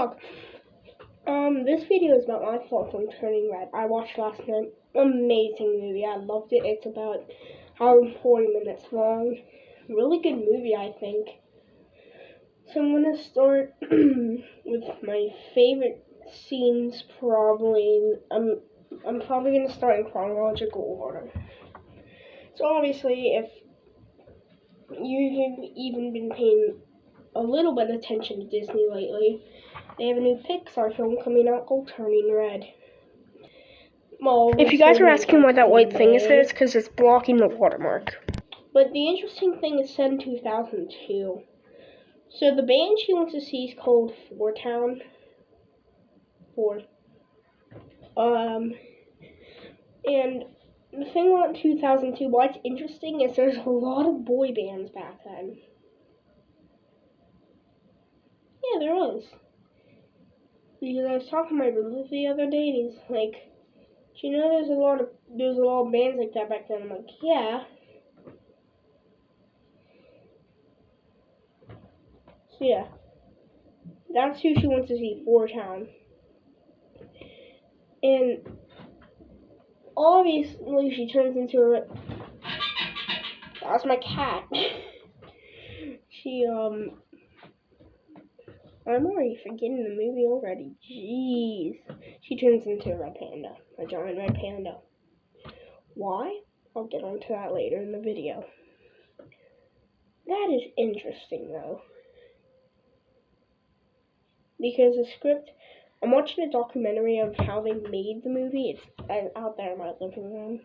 vlog. This video is about my thoughts on Turning Red. I watched last night. Amazing movie. I loved it. It's about 40 minutes long. Really good movie, I think. So I'm gonna start with my favorite scenes. Probably. I'm probably gonna start in chronological order. So obviously, if you've even been paying a little bit of attention to Disney lately, they have a new Pixar film coming out called Turning Red. Well, if you guys are asking why that white thing is there, it's because it's blocking the watermark. But the interesting thing is set in 2002. So the band she wants to see is called Four Town. And the thing about 2002, why it's interesting is there's a lot of boy bands back then. Yeah, there was. Because I was talking to my brother the other day, and he's like, "Do you know there's a lot of bands like that back then?" I'm like, "Yeah." So yeah, that's who she wants to see, Four Town. And obviously she turns into a... That's my cat. I'm already forgetting the movie already. Jeez. She turns into a red panda. A giant red panda. Why? I'll get onto that later in the video. That is interesting, though. Because the script... I'm watching a documentary of how they made the movie. It's out there in my living room.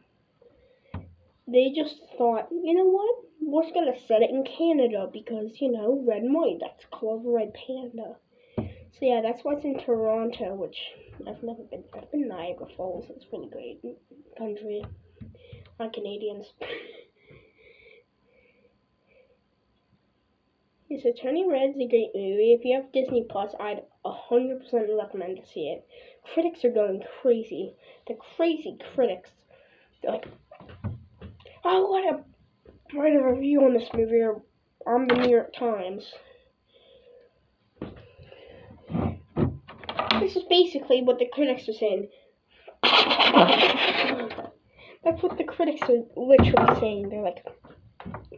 They just thought, you know what? We're just gonna set it in Canada because, you know, red and white. That's the color of a red panda. So yeah, that's why it's in Toronto, which I've never been. I've been Niagara Falls. It's really great country. My Canadians. Yeah, so Turning Red is a great movie. If you have Disney Plus, I'd 100% recommend to see it. Critics are going crazy. The crazy critics. They're like, I want to write a review on this movie on the New York Times. This is basically what the critics are saying. That's what the critics are literally saying. They're like,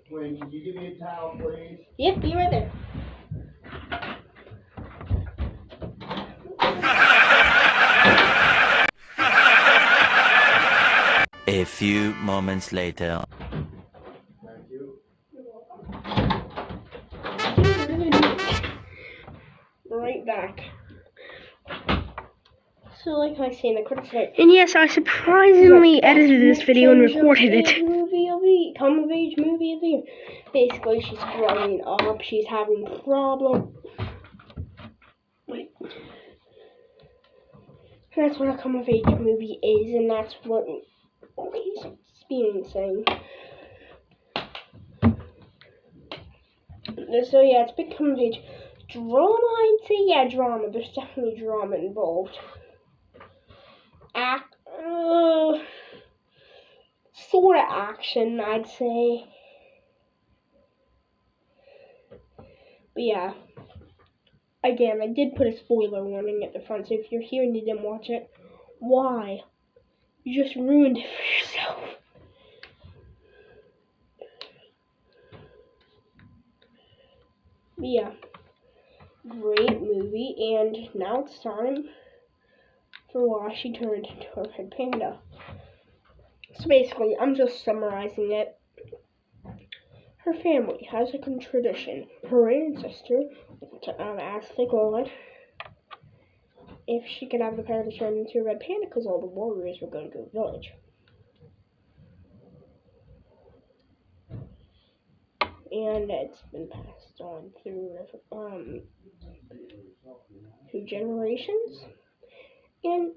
Wait, can you give me a towel, please? Yep, be right there. A few moments later. Thank you. Right back. So, like I say, the critics say, and yes, I surprisingly edited this video and recorded it. Come of age movie of the year. Basically, she's growing up. She's having problems. Wait. That's what a come of age movie is, and that's what he's experiencing. So yeah, it's big come of age drama. I'd say yeah, drama. There's definitely drama involved. Sort of action, I'd say. But yeah. Again, I did put a spoiler warning at the front, so if you're here and you didn't watch it, why? You just ruined it for yourself. But yeah. Great movie, and now it's time for why she turned into a red panda. So basically, I'm just summarizing it. Her family has a tradition. Her ancestor, asked the god if she could have the power to turn into a red panda because all the warriors were going to go to the village. And it's been passed on through generations. And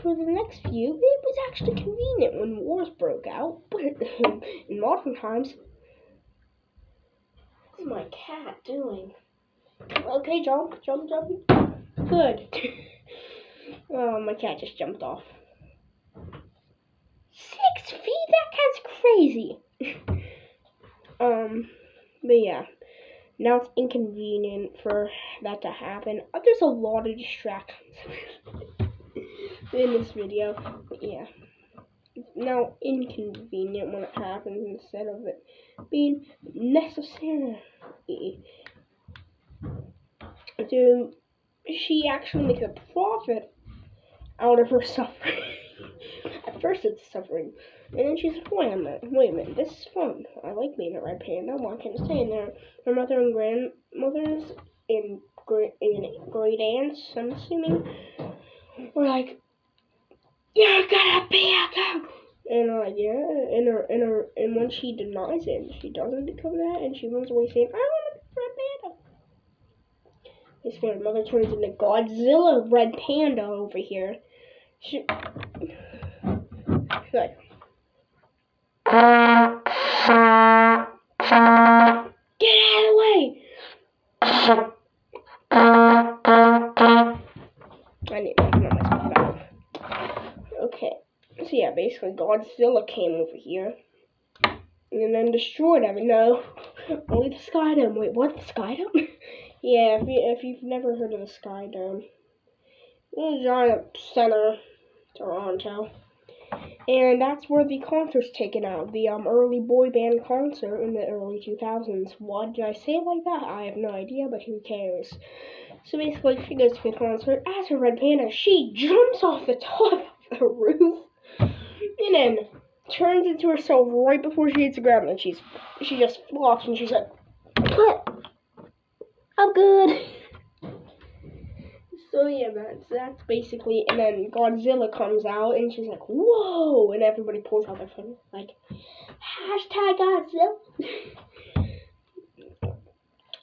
for the next few, it was actually convenient when wars broke out. But in modern times, what's my cat doing? Okay, jump. Good. Oh, my cat just jumped off. 6 feet? That cat's crazy. But yeah. Now it's inconvenient for that to happen. There's a lot of distractions in this video. But yeah. It's now inconvenient when it happens instead of it being necessary. So she actually makes a profit out of her suffering. At first it's suffering. And then she's like, wait a minute, this is fun. I like being a red panda. Why can't I stay in there? Her mother and grandmothers and great aunts, I'm assuming, were like, you're gonna be a girl. And yeah, and when she denies it, she doesn't become that, and she runs away saying, I want to be a red panda. This her mother turns into Godzilla red panda over here. She's like, get out of the way! I need to make myself back. Okay, so yeah, basically Godzilla came over here and then destroyed everything. No, only the Sky Dome. Wait, what? The Sky Dome? Yeah, if you've never heard of the Sky Dome, it's a giant center, Toronto. And that's where the concert's taken out. The early boy band concert in the early 2000s. Why did I say it like that? I have no idea, but who cares? So basically, she goes to the concert. As a red panda, she jumps off the top of the roof and then turns into herself right before she hits the ground. And she just flops and she's like, I'm good. So yeah, that's basically, and then Godzilla comes out, and she's like, whoa, and everybody pulls out their phone, like, #Godzilla.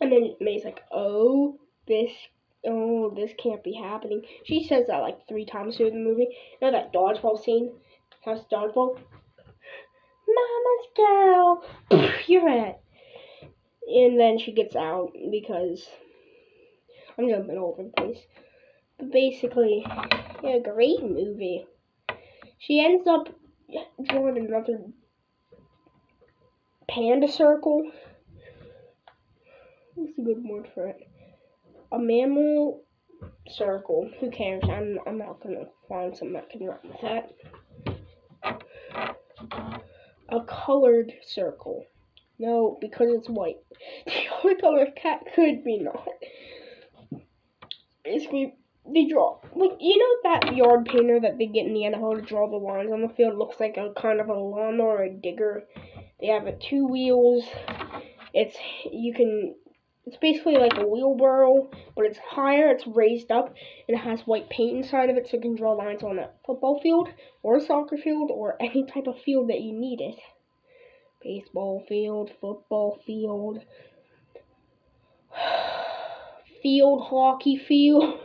And then May's like, oh, this can't be happening. She says that like 3 times through the movie. You know that dodgeball scene? How's dodgeball? Mama's girl. You're it. And then she gets out because I'm jumping all over the place. But basically, yeah, great movie. She ends up drawing another panda circle. What's a good word for it? A mammal circle. Who cares? I'm not gonna find something that can rhyme with that. A colored circle. No, because it's white. The only color cat could be not. Basically, they draw, like, you know that yard painter that they get in the NFL to draw the lines on the field? Looks like a kind of a lawnmower or a digger. They have 2 wheels. It's basically like a wheelbarrow, but it's higher, it's raised up, and it has white paint inside of it, so you can draw lines on a football field, or a soccer field, or any type of field that you need it. Baseball field, football field, field hockey field,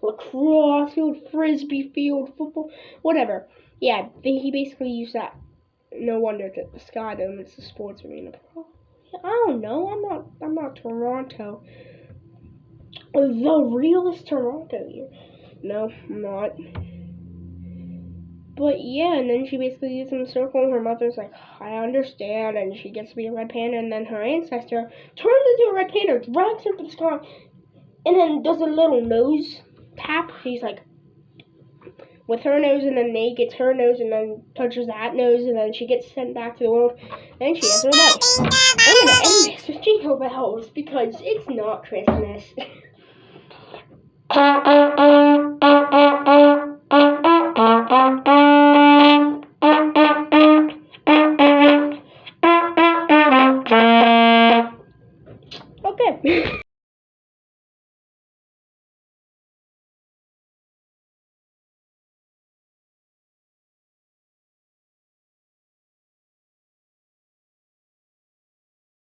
lacrosse field, frisbee field, football, whatever. Yeah, he basically used that. No wonder that the Sky Dome is the sports arena. I don't know. I'm not Toronto. The realest Toronto here. No, I'm not. But yeah, and then she basically uses in a circle, and her mother's like, I understand, and she gets to be a red panda, and then her ancestor turns into a red panda, drags her to the sky, and then does a little nose tap. She's like, with her nose, and then Nate gets her nose, and then touches that nose, and then she gets sent back to the world. Then she has her life. I'm gonna end this with Jingle Bells because it's not Christmas. Okay.